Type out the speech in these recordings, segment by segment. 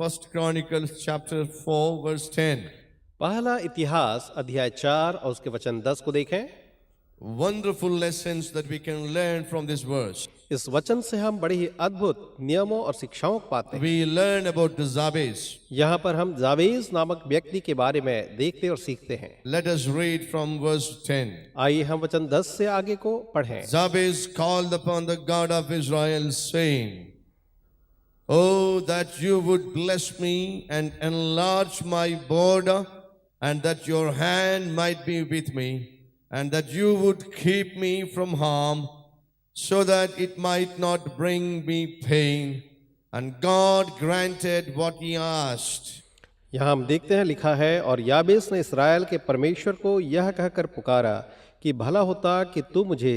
First Chronicles chapter 4 verse 10. पहला इतिहास अध्याय 4 और उसके वचन 10 को देखें। Wonderful lessons that we can learn from this verse. इस वचन से हम बड़ी ही अद्भुत नियमों और शिक्षाओं को पाते हैं। We learn about the Jabez. यहाँ पर हम जाबेज नामक व्यक्ति के बारे में देखते और सीखते हैं। Let us read from verse 10. आइए हम वचन 10 से आगे को पढ़ें। Jabez called upon the God of Israel, saying, Oh, that you would bless me and enlarge my border, and that your hand might be with me, and that you would keep me from harm, so that it might not bring me pain. And God granted what he asked. यहाँ हम देखते हैं लिखा है, और याबेस ने इस्राएल के परमेश्वर को यह कहकर पुकारा कि भला होता कि तू मुझे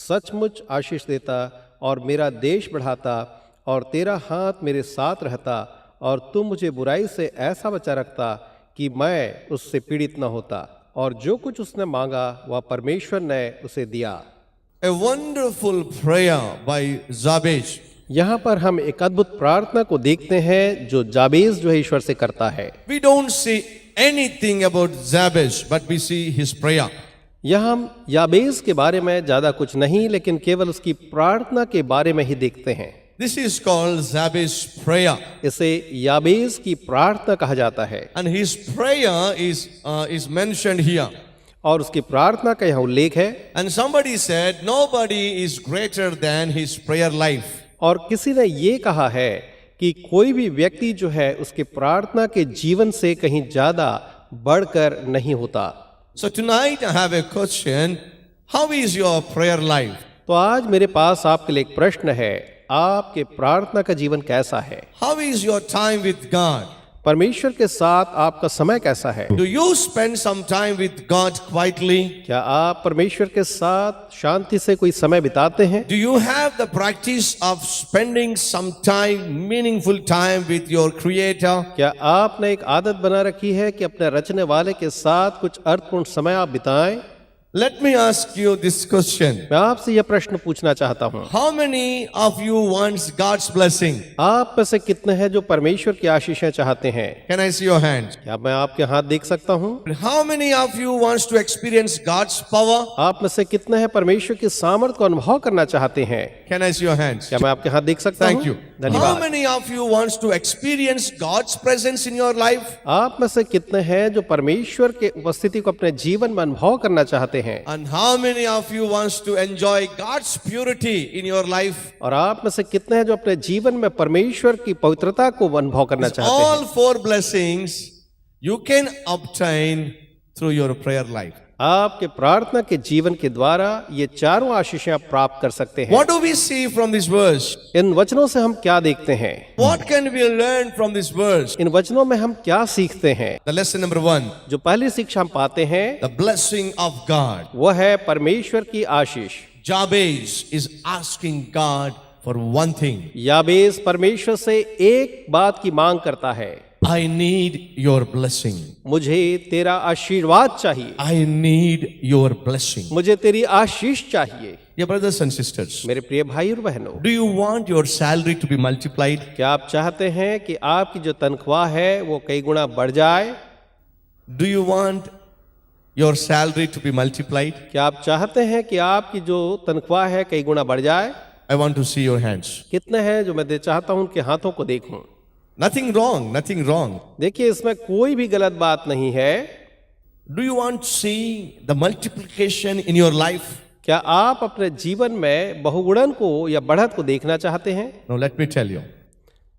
सचमुच आशीष देता और मेरा देश बढ़ाता, और तेरा हाथ मेरे साथ रहता, और तुम मुझे बुराई से ऐसा बचा रखता कि मैं उससे पीड़ित न होता। और जो कुछ उसने मांगा वह परमेश्वर ने उसे दिया। A wonderful prayer by Jabez. यहाँ पर हम एक अद्भुत प्रार्थना को देखते हैं जो जाबेज जो है ईश्वर से करता है। We don't see anything about Jabez, but we see his prayer. यहाँ हम याबेज के बारे में ज्यादा कुछ नहीं, लेकिन केवल उसकी प्रार्थना के बारे में ही देखते हैं। This is called Jabez's prayer. इसे याबेज की प्रार्थना कहा जाता है। And his prayer is mentioned here. और उसकी प्रार्थना का यहाँ उल्लेख है। And somebody said, nobody is greater than his prayer life. और किसी ने ये कहा है कि कोई भी व्यक्ति जो है उसके प्रार्थना के जीवन से कहीं ज्यादा बढ़कर नहीं होता। So tonight I have a question. How is your prayer life? तो आज मेरे पास आपके लिए एक प्रश्न है, आपके प्रार्थना का जीवन कैसा है? How is your time with God? परमेश्वर के साथ आपका समय कैसा है? Do you spend some time with God quietly? क्या आप परमेश्वर के साथ शांति से कोई समय बिताते हैं? Do you have the practice of spending some time, meaningful time with your Creator? क्या आपने एक आदत बना रखी है कि अपने रचने वाले के साथ कुछ अर्थपूर्ण समय आप बिताएं? Let me ask you this question. मैं आपसे यह प्रश्न पूछना चाहता हूँ, How many of you wants God's blessing? आप में से कितने हैं जो परमेश्वर की आशीषें चाहते हैं? Can I see your hands? क्या मैं आपके हाथ देख सकता हूँ? How many of you wants to experience God's power? आप में से कितने हैं परमेश्वर की सामर्थ को अनुभव करना चाहते हैं? Can I see your hands? क्या मैं आपके हाथ देख सकता हूँ? Thank you. How धन्यवाद। many of you wants to experience God's presence in your life? आप में से कितने हैं जो परमेश्वर के उपस्थिति को अपने जीवन में अनुभव करना चाहते हैं? And how many of you wants to enjoy God's purity in your life? और आप में से कितने हैं जो अपने जीवन में परमेश्वर की पवित्रता को अनुभव करना चाहते हैं? All four blessings you can obtain through your prayer life. आपके प्रार्थना के जीवन के द्वारा ये चारों आशीषें आप प्राप्त कर सकते हैं। What do we see from this verse? इन वचनों से हम क्या देखते हैं? What can we learn from this verse? इन वचनों में हम क्या सीखते हैं? The lesson number 1, जो पहली शिक्षा हम पाते हैं the blessing of God. वो है परमेश्वर की आशीष। Jabez is asking God for one thing. याबेस परमेश्वर से एक बात की मांग करता है, I need your blessing. मुझे तेरा आशीर्वाद चाहिए, I need your blessing. मुझे तेरी आशीष चाहिए। Dear brothers and sisters, मेरे प्रिय भाई और बहनों, do you want your salary to be multiplied? क्या आप चाहते हैं कि आपकी जो तनख्वाह है वो कई गुना बढ़ जाए? Do you want your salary to be multiplied? क्या आप चाहते हैं कि आपकी जो तनख्वाह है कई गुना बढ़ जाए? I want to see your hands. कितने हैं जो मैं चाहता हूं उनके हाथों को देखूं? Nothing wrong, nothing wrong. देखिए, इसमें कोई भी गलत बात नहीं है। Do you want to see the multiplication in your life? क्या आप अपने जीवन में बहुगुणन को या बढ़त को देखना चाहते हैं? Now let me tell you.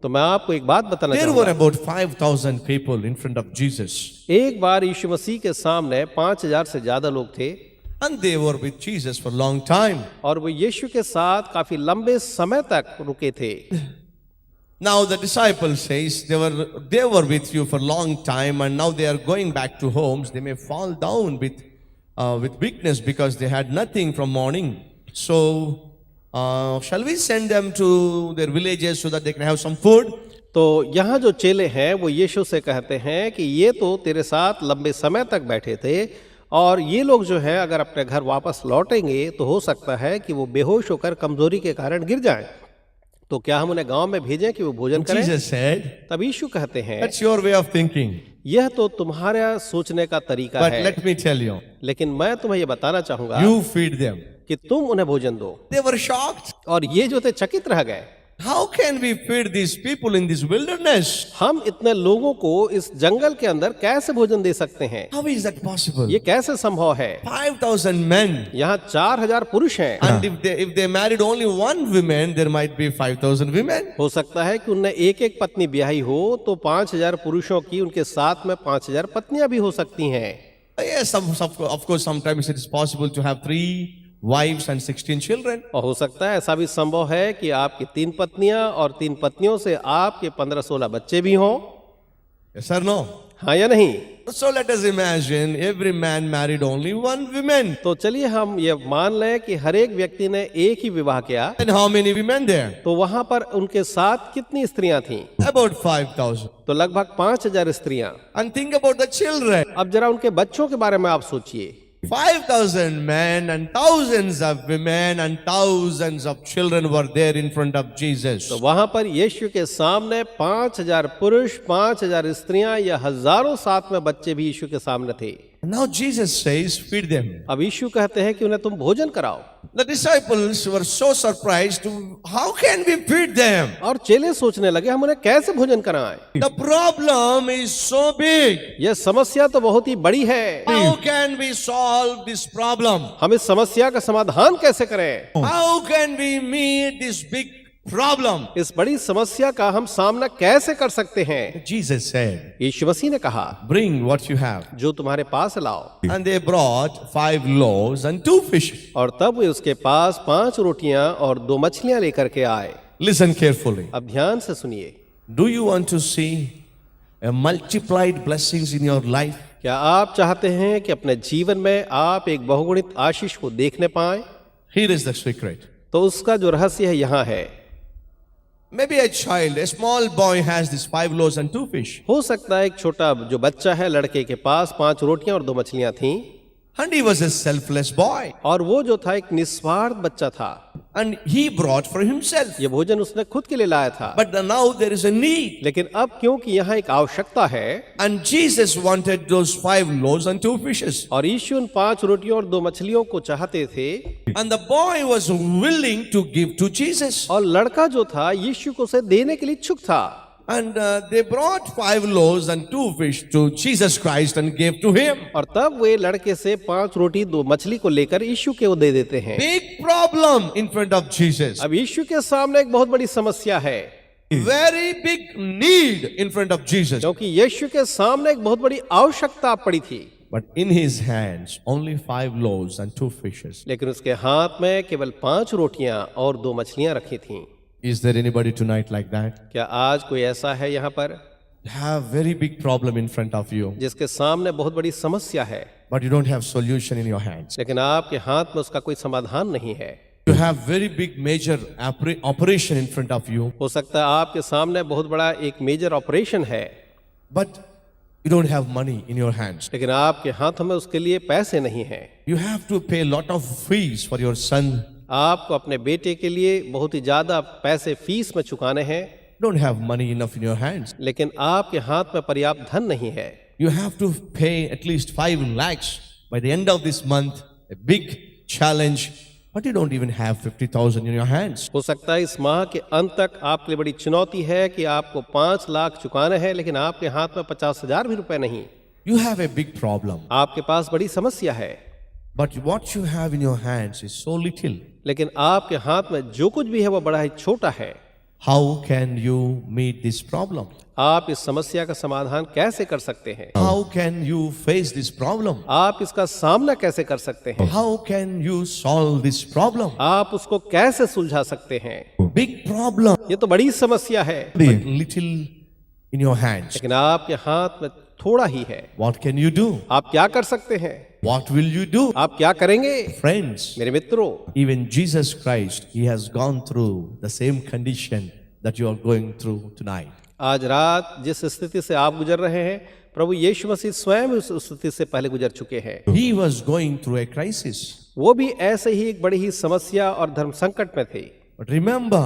तो मैं आपको एक बात बताना There were चाहूंगा। about 5,000 people in front of Jesus. एक बार यीशु मसीह के सामने 5,000 से ज्यादा लोग थे, And they were with Jesus for a long time. और वो यीशु के साथ काफी लंबे समय तक रुके थे। Now the disciples says they were with you for a long time, and now they are going back to homes. They may fall down with weakness because they had nothing from morning. So shall we send them to their villages so that they can have some food? तो यहाँ जो चेले हैं वो यीशु से कहते हैं कि ये तो तेरे साथ लंबे समय तक बैठे थे, और ये लोग जो है अगर अपने घर वापस लौटेंगे तो हो सकता है कि वो बेहोश होकर कमजोरी के कारण गिर जाएं। तो क्या हम उन्हें गांव में भेजें कि वो भोजन करें? Jesus said, तब यीशु कहते हैं, that's your way of thinking. यह तो तुम्हारा सोचने का तरीका But है, let me tell you, लेकिन मैं तुम्हें ये बताना चाहूंगा you feed them. कि तुम उन्हें भोजन दो। They were shocked. और ये जो थे चकित रह गए, How can we feed these people in this wilderness? हम इतने लोगों को इस जंगल के अंदर कैसे भोजन दे सकते हैं? How is that possible? ये कैसे संभव है? 5,000 men. यहाँ 4,000 पुरुष हैं। And if they married only one woman, there might be 5,000 women. हो सकता है कि उनने एक एक पत्नी ब्याही हो तो 5,000 पुरुषों की उनके साथ में 5,000 पत्नियां भी हो सकती हैं। Yes, of course, sometimes it is possible to have 3 wives and 16 children. और हो सकता है ऐसा भी संभव है कि आपकी 3 पत्नियां और 3 पत्नियों से आपके 15-16 बच्चे भी हों। Yes or no? हाँ या नहीं? So let us imagine every man married only one woman. तो चलिए हम ये मान लें कि हर एक व्यक्ति ने एक ही विवाह किया, And how many women there? तो वहां पर उनके साथ कितनी स्त्रियां थीं? About 5,000. तो लगभग 5,000 स्त्रियां। And think about the children. अब जरा उनके बच्चों के बारे में आप सोचिए। 5,000 men and thousands of women and thousands of children were there in front of Jesus. तो वहां पर यीशु के सामने 5,000 पुरुष, 5,000 स्त्रियां या हजारों साथ में बच्चे भी यीशु के सामने थे। Now Jesus says, feed them. अब यीशु कहते हैं कि उन्हें तुम भोजन कराओ। The disciples were so surprised. How can we feed them? और चेले सोचने लगे हम उन्हें कैसे भोजन कराएं? The problem is so big. यह समस्या तो बहुत ही बड़ी है। How can we solve this problem? हम इस समस्या का समाधान कैसे करें? How can we meet this big problem? इस बड़ी समस्या का हम सामना कैसे कर सकते हैं? Jesus said, यीशु मसीह ने कहा, bring what you have. जो तुम्हारे पास लाओ। And they brought 5 loaves and 2 fishes. और तब वे उसके पास 5 रोटियां और 2 मछलियां लेकर के आए। Listen carefully. अब ध्यान से सुनिए। Do you want to see a multiplied blessings in your life? क्या आप चाहते हैं कि अपने जीवन में आप एक बहुगुणित आशीष को देखने पाएं? Here is the secret. तो उसका जो रहस्य है यहाँ है। Maybe a child, a small boy has these 5 loaves and 2 fish. हो सकता है एक छोटा जो बच्चा है लड़के के पास 5 रोटियां और 2 मछलियां थीं। And he was a selfless boy. और वो जो था एक निस्वार्थ बच्चा था। And he brought for himself. ये भोजन उसने खुद के लिए लाया था। But now there is a need. लेकिन अब क्योंकि यहाँ एक आवश्यकता है, And Jesus wanted those 5 loaves and 2 fishes. और यीशु उन 5 रोटियों और 2 मछलियों को चाहते थे, And the boy was willing to give to Jesus. और लड़का जो था यीशु को उसे देने के लिए इच्छुक था। And they brought 5 loaves and 2 fish to Jesus Christ and gave to him. और तब वे लड़के से 5 रोटी 2 मछली को लेकर यीशु के वो दे देते हैं। Big problem in front of Jesus. अब यीशु के सामने एक बहुत बड़ी समस्या है, Very big need in front of Jesus. क्योंकि यीशु के सामने एक बहुत बड़ी आवश्यकता पड़ी थी। But in his hands only 5 loaves and 2 fishes. लेकिन उसके हाथ में केवल 5 रोटियां और 2 मछलियां रखी थीं। Is there anybody tonight like that? क्या आज कोई ऐसा है यहाँ पर You have very big problem in front of you, जिसके सामने बहुत बड़ी समस्या है, but you don't have solution in your hands. लेकिन आपके हाथ में उसका कोई समाधान नहीं है? You have very big major operation in front of you, हो सकता है आपके सामने बहुत बड़ा एक मेजर ऑपरेशन है, but you don't have money in your hands. लेकिन आपके हाथों में उसके लिए पैसे नहीं हैं। You have to pay a lot of fees for your son. आपको अपने बेटे के लिए बहुत ही ज्यादा पैसे फीस में चुकाने हैं, Don't have money enough in your hands. लेकिन आपके हाथ में पर्याप्त धन नहीं है। You have to pay at least 5 lakhs by the end of this month, a big challenge, but you don't even have 50,000 in your hands. हो सकता है इस माह के अंत तक आपके लिए बड़ी चुनौती है कि आपको 5 लाख चुकाने हैं, लेकिन आपके हाथ में 50,000 भी रुपए नहीं। You have a big problem, आपके पास बड़ी समस्या है, but what you have in your hands is so little. लेकिन आपके हाथ में जो कुछ भी है वो बड़ा ही छोटा है। How can you meet this problem? आप इस समस्या का समाधान कैसे कर सकते हैं? How can you face this problem? आप इसका सामना कैसे कर सकते हैं? How can you solve this problem? आप उसको कैसे सुलझा सकते हैं? Big problem, ये तो बड़ी समस्या है, but little in your hands. लेकिन आपके हाथ में थोड़ा ही है। What can you do? आप क्या कर सकते हैं? What will you do? आप क्या करेंगे? Friends, मेरे मित्रों, even Jesus Christ, he has gone through the same condition that you are going through tonight. आज रात जिस स्थिति से आप गुजर रहे हैं, प्रभु यीशु मसीह स्वयं उस स्थिति से पहले गुजर चुके हैं। He was going through a crisis. वो भी ऐसे ही एक बड़ी ही समस्या और धर्म संकट में थे। But remember,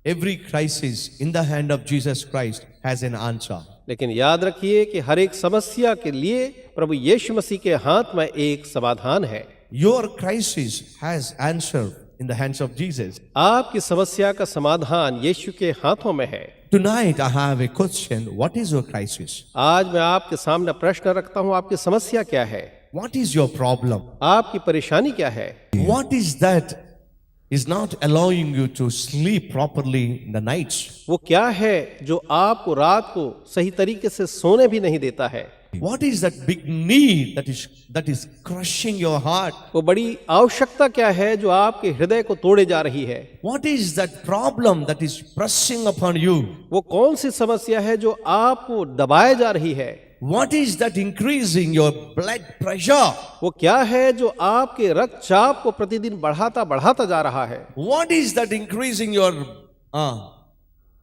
Every crisis in the hand of Jesus Christ has an answer. लेकिन याद रखिए कि हर एक समस्या के लिए प्रभु यीशु मसीह के हाथ में एक समाधान है। Your crisis has answer in the hands of Jesus. आपकी समस्या का समाधान यीशु के हाथों में है। Tonight I have a question. What is your crisis? आज मैं आपके सामने प्रश्न रखता हूं, आपकी समस्या क्या है? What is your problem? आपकी परेशानी क्या है? What is that is not allowing you to sleep properly in the nights? वो क्या है जो आपको रात को सही तरीके से सोने भी नहीं देता है? What is that big need that is crushing your heart? वो बड़ी आवश्यकता क्या है जो आपके हृदय को तोड़े जा रही है? What is that problem that is pressing upon you? वो कौन सी समस्या है जो आपको दबाए जा रही है? What is that increasing your blood pressure? वो क्या है जो आपके रक्तचाप को प्रतिदिन बढ़ाता बढ़ाता जा रहा है? What is that increasing your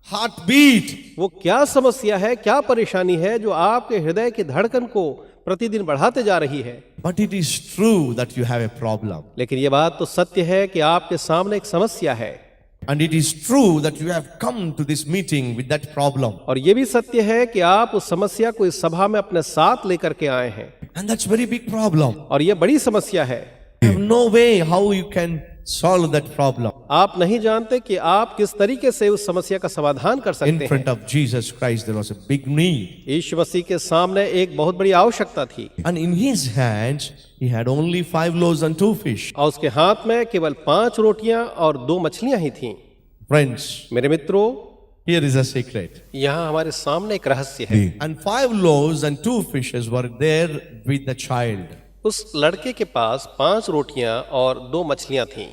heartbeat? वो क्या समस्या है, क्या परेशानी है जो आपके हृदय की धड़कन को प्रतिदिन बढ़ाते जा रही है? But it is true that you have a problem. लेकिन ये बात तो सत्य है कि आपके सामने एक समस्या है। And it is true that you have come to this meeting with that problem. और ये भी सत्य है कि आप उस समस्या को इस सभा में अपने साथ लेकर के आए हैं। And that's very big problem. और ये बड़ी समस्या है। You have no way how you can solve that problem. आप नहीं जानते कि आप किस तरीके से उस समस्या का समाधान कर In सकते front हैं। of Jesus Christ there was a big need. यीशु मसीह के सामने एक बहुत बड़ी आवश्यकता थी And in his hands he had only 5 loaves and 2 fish. और उसके हाथ में केवल 5 रोटियां और 2 मछलियां ही थीं। Friends, मेरे मित्रों, here is a secret. यहाँ हमारे सामने एक रहस्य है। And 5 loaves and 2 fishes were there with the child. उस लड़के के पास 5 रोटियां और 2 मछलियां थीं।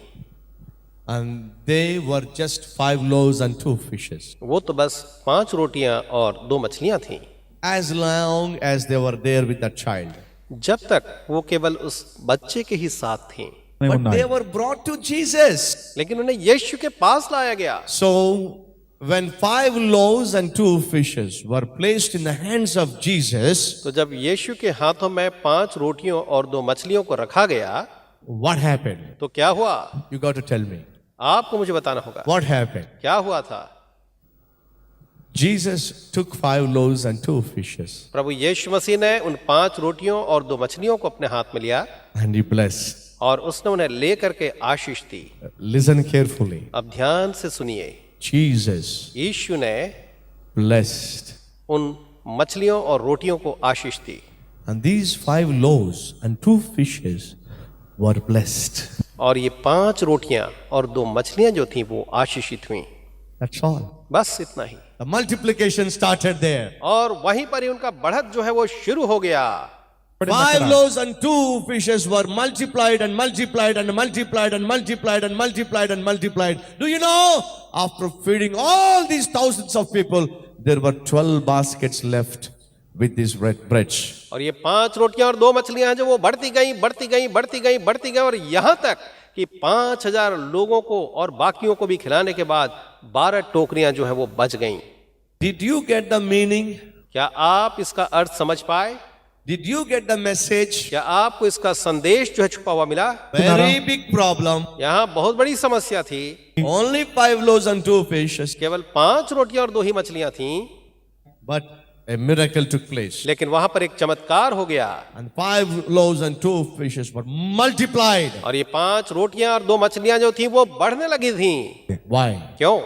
And they were just 5 loaves and 2 fishes. वो तो बस 5 रोटियां और 2 मछलियां थीं। As long as they were there with the child. जब तक वो केवल उस बच्चे के ही साथ थीं। But they were brought to Jesus. लेकिन उन्हें यीशु के पास लाया गया। So when 5 loaves and 2 fishes were placed in the hands of Jesus, तो जब यीशु के हाथों में 5 रोटियों और 2 मछलियों को रखा गया, what happened? तो क्या हुआ? You got to tell me. आपको मुझे बताना होगा। What happened? क्या हुआ था? Jesus took 5 loaves and 2 fishes प्रभु यीशु मसीह ने उन 5 रोटियों और 2 मछलियों को अपने हाथ में लिया and he blessed. और उसने उन्हें ले करके आशीष दी। Listen carefully. अब ध्यान से सुनिए। Jesus यीशु ने blessed. उन मछलियों और रोटियों को आशीष दी And these 5 loaves and 2 fishes were blessed. और ये 5 रोटियां और 2 मछलियां जो थीं वो आशीषित हुईं। That's all. बस इतना ही। The multiplication started there. और वहीं पर ही उनका बढ़त जो है वो शुरू हो गया। 5 loaves and 2 fishes were multiplied and multiplied and multiplied and multiplied and multiplied and multiplied. Do you know? After feeding all these thousands of people, there were 12 baskets left with these breads. और ये 5 रोटियां और 2 मछलियां हैं जो वो बढ़ती गई बढ़ती गई बढ़ती गई बढ़ती गई और यहां तक कि 5000 लोगों को और बाकियों को भी खिलाने के बाद 12 टोकरियां जो है वो बच गईं। Did you get the meaning? क्या आप इसका अर्थ समझ पाए? Did you get the message? क्या आपको इसका संदेश जो है छुपा हुआ मिला? Very big problem. यहाँ बहुत बड़ी समस्या थी। Only 5 loaves and 2 fishes. केवल 5 रोटियां और 2 ही मछलियां थीं, But a miracle took place. लेकिन वहां पर एक चमत्कार हो गया And 5 loaves and 2 fishes were multiplied. और ये 5 रोटियां और 2 मछलियां जो थी वो बढ़ने लगी थी। Why? क्यों?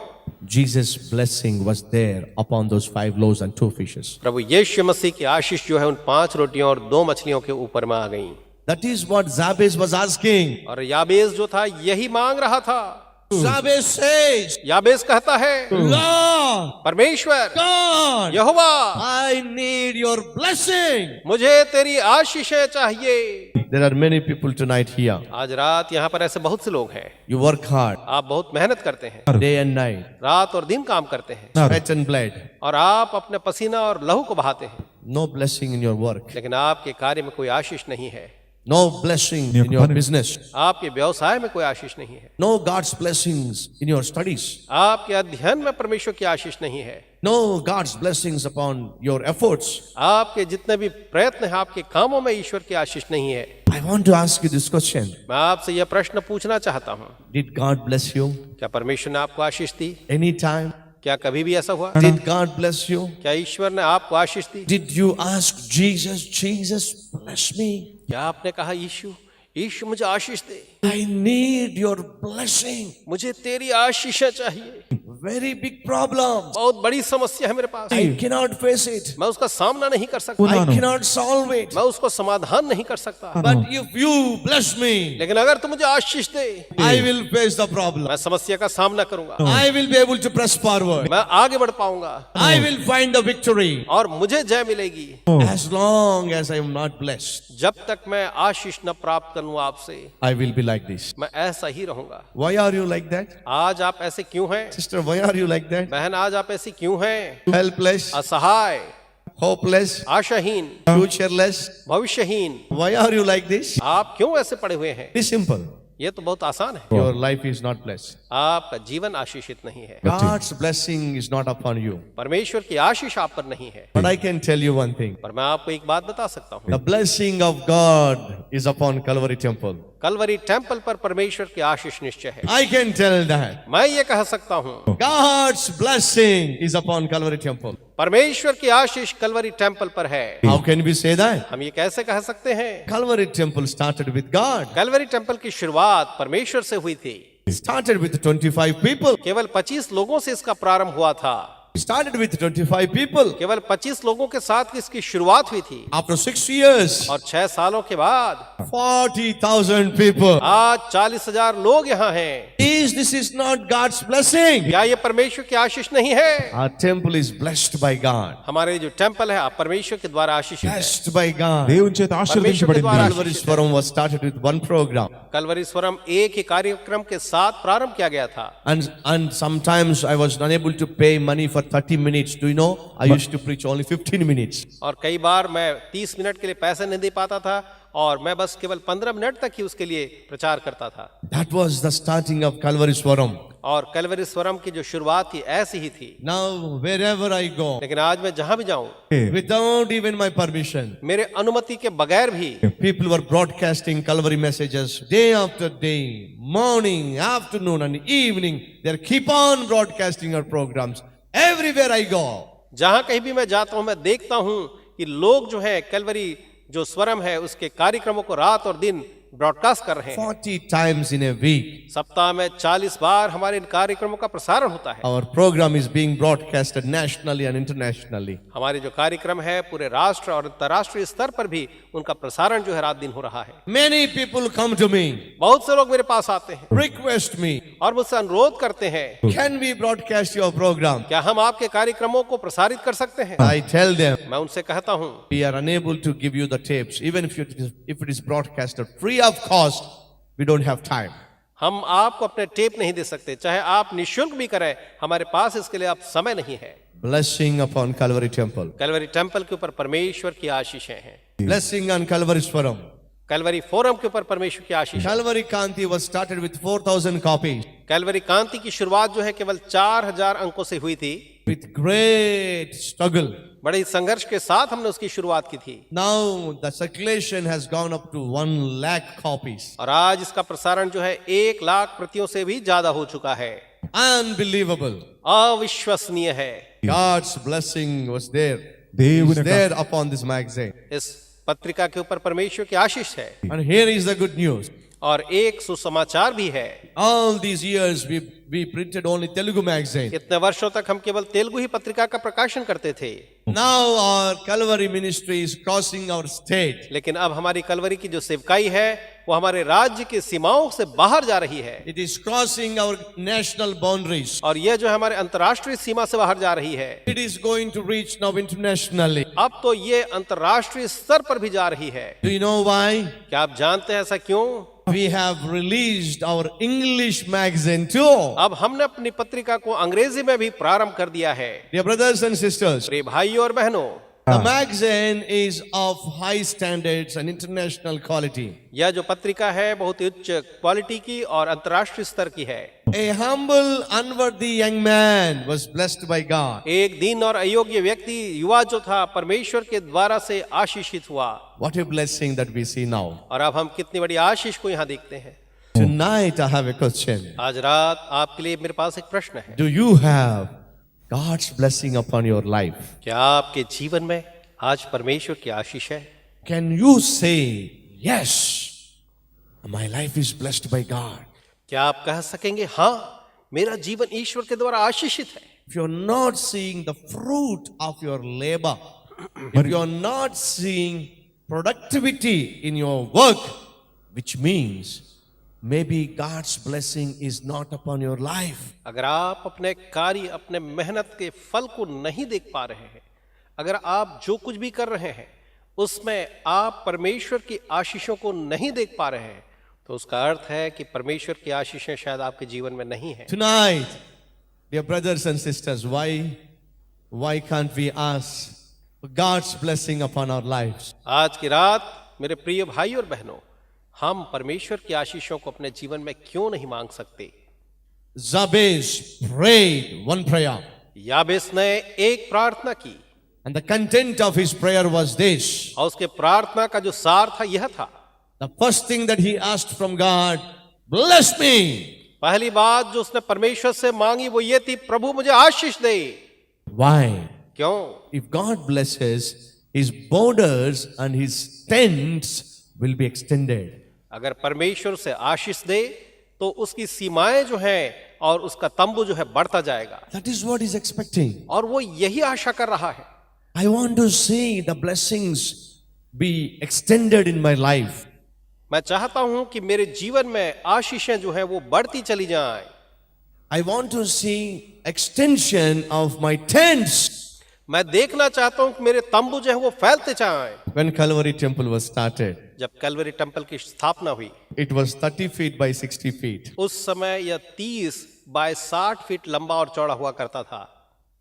Jesus' blessing was there upon those 5 loaves and 2 fishes. प्रभु यीशु मसीह की आशीष जो है उन 5 रोटियों और 2 मछलियों के ऊपर में आ गई। That is what Jabez was asking. और याबेस जो था यही मांग रहा था। Jabez says, याबेस कहता है, Lord, परमेश्वर, God, Jehovah, I need your blessing. मुझे तेरी आशीषें चाहिए। There are many people tonight here. आज रात यहाँ पर ऐसे बहुत से लोग हैं। You work hard, आप बहुत मेहनत करते हैं, day and night, रात और दिन काम करते हैं, sweat and blood. और आप अपने पसीना और लहू को बहाते हैं, No blessing in your work. लेकिन आपके कार्य में कोई आशीष नहीं है। No blessing in your business. आपके व्यवसाय में कोई आशीष नहीं है। No God's blessings in your studies. आपके अध्ययन में परमेश्वर की आशीष नहीं है। No God's blessings upon your efforts. आपके जितने भी प्रयत्न हैं, आपके कामों में ईश्वर की आशीष नहीं है। I want to ask you this question. मैं आपसे यह प्रश्न पूछना चाहता हूँ, Did God bless you क्या परमेश्वर ने आपको आशीष दी? anytime? क्या कभी भी ऐसा हुआ? Did God bless you? क्या ईश्वर ने आपको आशीष दी? Did you ask Jesus, Jesus, bless me? क्या आपने कहा यीशु, यीशु मुझे आशीष दे, I need your blessing. मुझे तेरी आशीषें चाहिए? Very big problem. बहुत बड़ी समस्या है मेरे पास, I cannot face it. मैं उसका सामना नहीं कर सकता, I cannot solve it. मैं उसको समाधान नहीं कर सकता। But if you bless me, लेकिन अगर तू मुझे आशीष दे, I will face the problem. मैं समस्या का सामना करूंगा, I will be able to press forward. मैं आगे बढ़ पाऊंगा I will find the victory. और मुझे जय मिलेगी। As long as I am not blessed, जब तक मैं आशीष न प्राप्त कर लूं आपसे, I will be like this. मैं ऐसा ही रहूंगा। Why are you like that? आज आप ऐसे क्यों हैं? Sister, why are you like that? बहन, आज आप ऐसी क्यों हैं? Helpless, असहाय, hopeless, आशाहीन, futureless. भविष्यहीन, Why are you like this? आप क्यों ऐसे पड़े हुए हैं? It is simple. ये तो बहुत आसान है। Your life is not blessed. आपका जीवन आशीषित नहीं है, God's blessing is not upon you. परमेश्वर की आशीष आप पर नहीं है। But I can tell you one thing. पर मैं आपको एक बात बता सकता हूँ, The blessing of God is upon Calvary Temple. Calvary temple पर परमेश्वर की आशीष निश्चय है। I can tell that. मैं ये कह सकता हूँ, God's blessing is upon Calvary Temple. परमेश्वर की आशीष कलवरी टेम्पल पर है। How can we say that? हम ये कैसे कह सकते हैं? Calvary Temple started with God. Calvary temple की शुरुआत परमेश्वर से हुई थी। It started with 25 people. केवल 25 लोगों से इसका प्रारंभ हुआ था। It started with 25 people. केवल 25 लोगों के साथ इसकी शुरुआत हुई थी। After 6 years, और 6 सालों के बाद 40,000 people. आज 40,000 लोग यहाँ हैं। This is not God's blessing. क्या ये परमेश्वर की आशीष नहीं है? Our temple is blessed by God. हमारे जो टेम्पल है परमेश्वर के द्वारा आशीषित है। Blessed by God. దేవుని చేత ఆశీర్వదించబడింది। Calvary Forum was started with one program. Kalvari स्वरम एक ही कार्यक्रम के साथ प्रारंभ किया गया था। And sometimes I was unable to pay money for 30 minutes. Do you know? I used to preach only 15 minutes. और कई बार मैं 30 मिनट के लिए पैसे नहीं दे पाता था और मैं बस केवल 15 मिनट तक ही उसके लिए प्रचार करता था। That was the starting of Calvary Forum. और कलवरी स्वरम की जो शुरुआत थी ऐसी ही थी। Now wherever I go, लेकिन आज मैं जहां भी जाऊं, without even my permission, मेरे अनुमति के बगैर भी people were broadcasting Calvary messages day after day, morning, afternoon and evening. They keep on broadcasting our programs everywhere I go. जहां कहीं भी मैं जाता हूं, मैं देखता हूं कि लोग जो है कलवरी जो स्वरम है उसके कार्यक्रमों को रात और दिन ब्रॉडकास्ट कर रहे हैं। 40 times in a week. सप्ताह में 40 बार हमारे इन कार्यक्रमों का प्रसारण होता है। Our program is being broadcasted nationally and internationally. हमारे जो कार्यक्रम है पूरे राष्ट्र और अंतर्राष्ट्रीय स्तर पर भी उनका प्रसारण जो है रात दिन हो रहा है। Many people come to me, बहुत से लोग मेरे पास आते हैं, request me, और मुझसे अनुरोध करते हैं, can we broadcast your program? क्या हम आपके कार्यक्रमों को प्रसारित कर सकते हैं? I tell them, मैं उनसे कहता हूं, we are unable to give you the tapes. Even if it is broadcasted free of cost, we don't have time. हम आपको अपने टेप नहीं दे सकते, चाहे आप निःशुल्क भी करें, हमारे पास इसके लिए आप समय नहीं है। Blessing upon Calvary Temple. Calvary temple के ऊपर परमेश्वर की आशीषें हैं। Blessing on Calvary Forum. Calvary forum के ऊपर परमेश्वर की आशीष है। Calvary Kanti was started with 4,000 copies. Kalvari कांति की शुरुआत जो है केवल 4,000 अंकों से हुई थी। With great struggle. बड़े संघर्ष के साथ हमने उसकी शुरुआत की थी। Now the circulation has gone up to 1 lakh copies. और आज इसका प्रसारण जो है 1 लाख प्रतियों से भी ज्यादा हो चुका है। Unbelievable. अविश्वसनीय है। God's blessing was there. దేవుని Is there upon this magazine. इस पत्रिका के ऊपर परमेश्वर की आशीष है। And here is the good news. और एक सुसमाचार भी है। All these years we printed only Telugu magazine. इतने वर्षों तक हम केवल तेलुगु ही पत्रिका का प्रकाशन करते थे। Now our Calvary ministry is crossing our state. लेकिन अब हमारी कलवरी की जो सेवकाई है वो हमारे राज्य की सीमाओं से बाहर जा रही है। It is crossing our national boundaries. और यह जो हमारे अंतर्राष्ट्रीय सीमा से बाहर जा रही है, It is going to reach now internationally. अब तो ये अंतर्राष्ट्रीय स्तर पर भी जा रही है। Do you know why? क्या आप जानते हैं ऐसा क्यों? We have released our English magazine too. अब हमने अपनी पत्रिका को अंग्रेजी में भी प्रारंभ कर दिया है। Dear brothers and sisters, प्रिय भाइयों और बहनों, The magazine is of high standards and international quality. यह जो पत्रिका है बहुत ही उच्च क्वालिटी की और अंतर्राष्ट्रीय स्तर की है। A humble, unworthy young man was blessed by God. एक दीन और अयोग्य व्यक्ति युवा जो था परमेश्वर के द्वारा से आशीषित हुआ। What a blessing that we see now. और अब हम कितनी बड़ी आशीष को यहाँ देखते हैं। Tonight I have a question. आज रात आपके लिए मेरे पास एक प्रश्न है। Do you have God's blessing upon your life? क्या आपके जीवन में आज परमेश्वर की आशीष है? Can you say, yes, my life is blessed by God? क्या आप कह सकेंगे हाँ मेरा जीवन ईश्वर के द्वारा आशीषित है? If you're not seeing the fruit of your labor, if you're not seeing productivity in your work, which means maybe God's blessing is not upon your life. अगर आप अपने कार्य अपने मेहनत के फल को नहीं देख पा रहे हैं, अगर आप जो कुछ भी कर रहे हैं उसमें आप परमेश्वर की आशीषों को नहीं देख पा रहे हैं, तो उसका अर्थ है कि परमेश्वर की आशीषें शायद आपके जीवन में नहीं है। Tonight, dear brothers and sisters, why can't we ask for God's blessing upon our lives? आज की रात मेरे प्रिय भाई और बहनों, हम परमेश्वर की आशीषों को अपने जीवन में क्यों नहीं मांग सकते? Jabez prayed one prayer, याबेस ने एक प्रार्थना की and the content of his prayer was this. और उसके प्रार्थना का जो सार था यह था। The first thing that he asked from God, bless me. पहली बात जो उसने परमेश्वर से मांगी वो ये थी, प्रभु मुझे आशीष दे। Why? क्यों? If God blesses, his borders and his tents will be extended. अगर परमेश्वर से आशीष दे तो उसकी सीमाएं जो हैं और उसका तंबू जो है बढ़ता जाएगा। That is what he's expecting. और वो यही आशा कर रहा है। I want to see the blessings be extended in my life. मैं चाहता हूं कि मेरे जीवन में आशीषें जो हैं वो बढ़ती चली जाएं। I want to see extension of my tents. मैं देखना चाहता हूं कि मेरे तंबू जो है वो फैलते जाएं। When Calvary Temple was started, जब कैलवरी टेम्पल की स्थापना हुई, it was 30 feet by 60 feet. उस समय यह 30 बाय 60 फीट लंबा और चौड़ा हुआ करता था।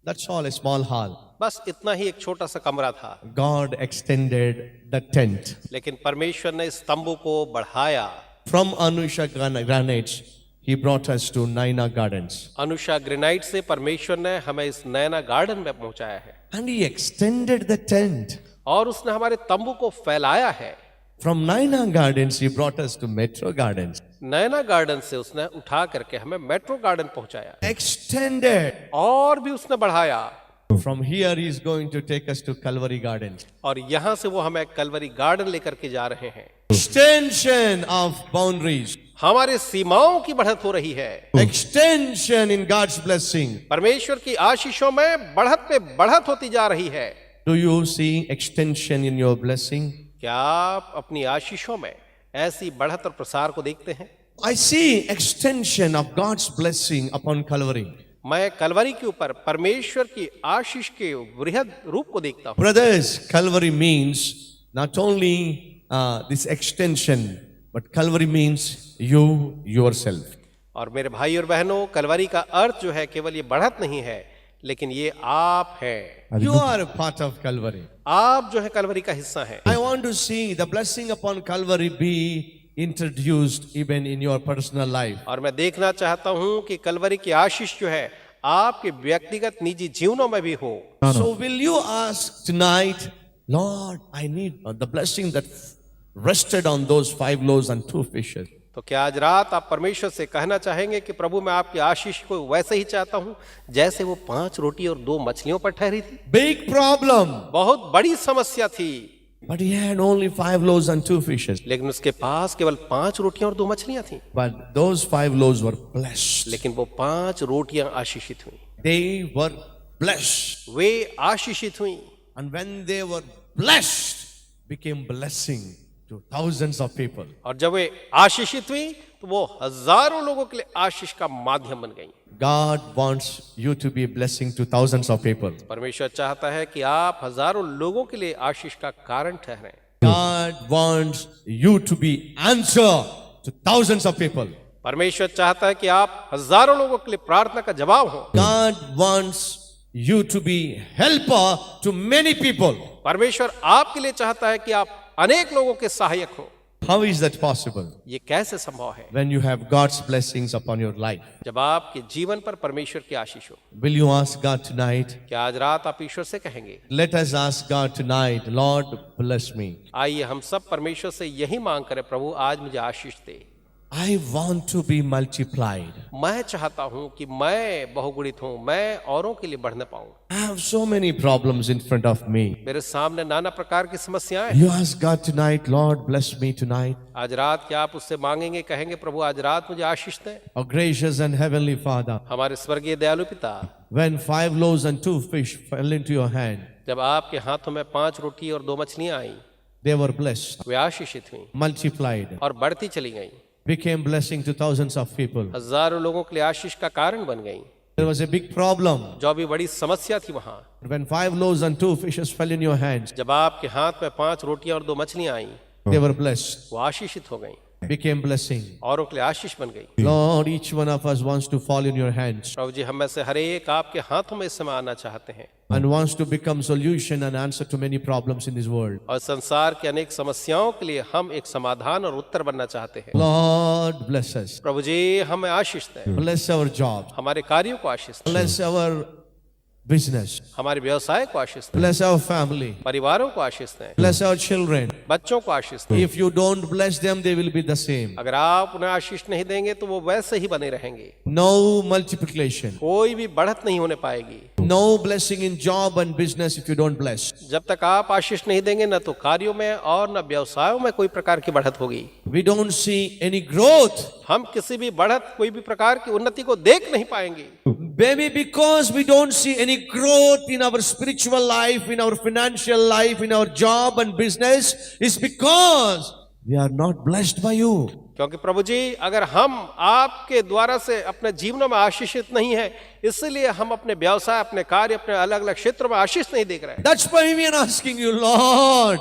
That's all, a small hall. बस इतना ही एक छोटा सा कमरा था। God extended the tent. लेकिन परमेश्वर ने इस तंबू को बढ़ाया। From Anusha Granites, he brought us to Naina Gardens. Anusha granite से परमेश्वर ने हमें इस नैना गार्डन में पहुंचाया है। And he extended the tent. और उसने हमारे तंबू को फैलाया है। From Naina Gardens, he brought us to Metro Gardens. Naina garden से उसने उठा करके हमें मेट्रो गार्डन पहुंचाया। Extended. और भी उसने बढ़ाया। From here, he is going to take us to Calvary Gardens. और यहां से वो हमें कलवरी गार्डन लेकर के जा रहे हैं। Extension of boundaries. हमारे सीमाओं की बढ़त हो रही है। Extension in God's blessing. परमेश्वर की आशीषों में बढ़त पे बढ़त होती जा रही है। Do you see extension in your blessing? क्या आप अपनी आशीषों में ऐसी बढ़त और प्रसार को देखते हैं? I see extension of God's blessing upon Calvary. मैं कलवरी के ऊपर परमेश्वर की आशीष के वृहद रूप को देखता हूं। Brothers, Calvary means not only this extension, but Calvary means you yourself. और मेरे भाई और बहनों, कलवरी का अर्थ जो है केवल ये बढ़त नहीं है, लेकिन ये आप हैं। You are a part of Calvary. आप जो है कलवरी का हिस्सा हैं। I want to see the blessing upon Calvary be introduced even in your personal life. और मैं देखना चाहता हूं कि कलवरी की आशीष जो है आपके व्यक्तिगत निजी जीवनों में भी हो। So will you ask tonight, Lord, I need the blessing that rested on those 5 loaves and 2 fishes. तो क्या आज रात आप परमेश्वर से कहना चाहेंगे कि प्रभु मैं आपकी आशीष को वैसे ही चाहता हूं जैसे वो 5 रोटी और 2 मछलियों पर ठहरी थी? Big problem. बहुत बड़ी समस्या थी। But he had only 5 loaves and 2 fishes. लेकिन उसके पास केवल 5 रोटियां और 2 मछलियां थी। But those 5 loaves were blessed. लेकिन वो 5 रोटियां आशीषित हुई। They were blessed. वे आशीषित हुई। And when they were blessed, became blessing to thousands of people. और जब वे आशीषित हुई तो वो हजारों लोगों के लिए आशीष का माध्यम बन गई। God wants you to be a blessing to thousands of people. परमेश्वर चाहता है कि आप हजारों लोगों के लिए आशीष का कारण ठहरें। God wants you to be answer to thousands of people. परमेश्वर चाहता है कि आप हजारों लोगों के लिए प्रार्थना का जवाब हो। God wants you to be helper to many people. परमेश्वर आपके लिए चाहता है कि आप अनेक लोगों के सहायक हो। How is that possible? ये कैसे संभव है? When you have God's blessings upon your life. जब आपके जीवन पर परमेश्वर की आशीष हो। Will you ask God tonight? क्या आज रात आप ईश्वर से कहेंगे? Let us ask God tonight, Lord, bless me. आइए हम सब परमेश्वर से यही मांग करें, प्रभु आज मुझे आशीष दे। I want to be multiplied. मैं चाहता हूं कि मैं बहुगुणित हूं, मैं औरों के लिए बढ़ने पाऊं। I have so many problems in front of me. मेरे सामने नाना प्रकार की समस्याएं हैं। You ask God tonight, Lord, bless me tonight. आज रात क्या आप उससे मांगेंगे, कहेंगे प्रभु आज रात मुझे आशीष दे? Our gracious and heavenly Father, हमारे स्वर्गीय दयालु पिता, when 5 loaves and 2 fish fell into your hand, जब आपके हाथों में 5 रोटी और 2 मछलियां आई, they were blessed, वे आशीषित हुई multiplied, और बढ़ती चली गई, became blessing to thousands of people. हजारों लोगों के लिए आशीष का कारण बन गई। There was a big problem. जो भी बड़ी समस्या थी वहां, When 5 loaves and 2 fishes fell in your hands, जब आपके हाथ में 5 रोटियां और 2 मछलियां आई, they were blessed, वो आशीषित हो गई, became blessing. औरों के लिए आशीष बन गई। Lord, each one of us wants to fall in your hands प्रभु जी, हम में से हर एक आपके हाथों में इस समय आना चाहते हैं and wants to become solution and answer to many problems in this world. और संसार के अनेक समस्याओं के लिए हम एक समाधान और उत्तर बनना चाहते हैं। Lord, bless us. प्रभु जी, हमें आशीष दें, Bless our job. हमारे कार्यों को आशीष दें, Bless our business. हमारे व्यवसाय को आशीष दें, Bless our family. परिवारों को आशीष दें, Bless our children. बच्चों को आशीष दें। If you don't bless them, they will be the same. अगर आप उन्हें आशीष नहीं देंगे तो वो वैसे ही बने रहेंगे, No multiplication. कोई भी बढ़त नहीं होने पाएगी। No blessing in job and business if you don't bless. जब तक आप आशीष नहीं देंगे, न तो कार्यों में और न व्यवसायों में कोई प्रकार की बढ़त होगी। We don't see any growth. हम किसी भी बढ़त, कोई भी प्रकार की उन्नति को देख नहीं पाएंगे। Maybe because we don't see any growth in our spiritual life, in our financial life, in our job and business, is because we are not blessed by you. क्योंकि प्रभु जी, अगर हम आपके द्वारा से अपने जीवनों में आशीषित नहीं है, इसलिए हम अपने व्यवसाय, अपने कार्य, अपने अलग अलग क्षेत्रों में आशीष नहीं देख रहे हैं। That's why we are asking you, Lord,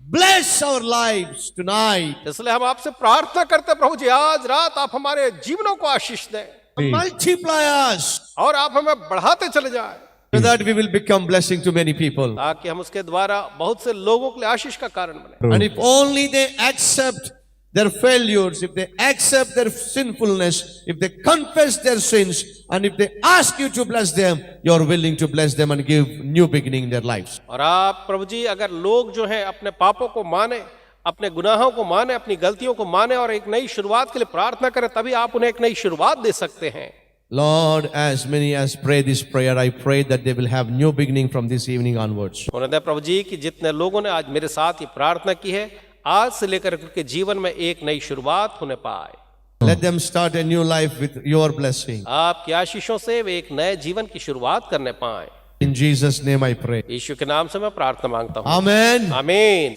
bless our lives tonight. इसलिए हम आपसे प्रार्थना करते हैं, प्रभु जी, आज रात आप हमारे जीवनों को आशीष दें, Multiply us और आप हमें बढ़ाते चले जाएं, so that we will become blessing to many people. ताकि हम उसके द्वारा बहुत से लोगों के लिए आशीष का कारण बने। And if only they accept their failures, if they accept their sinfulness, if they confess their sins, and if they ask you to bless them, you are willing to bless them and give new beginning in their lives. और आप प्रभु जी, अगर लोग जो हैं अपने पापों को माने, अपने गुनाहों को माने, अपनी गलतियों को माने और एक नई शुरुआत के लिए प्रार्थना करें, तभी आप उन्हें एक नई शुरुआत दे सकते हैं। Lord, as many as pray this prayer, I pray that they will have new beginning from this evening onwards. उन्होंने प्रभु जी कि जितने लोगों ने आज मेरे साथ ये प्रार्थना की है, आज से लेकर उनके जीवन में एक नई शुरुआत होने पाए। Let them start a new life with your blessing. आपकी आशीषों से वे एक नए जीवन की शुरुआत करने पाए। In Jesus' name I pray. यीशु के नाम से मैं प्रार्थना मांगता हूँ। Amen. आमीन।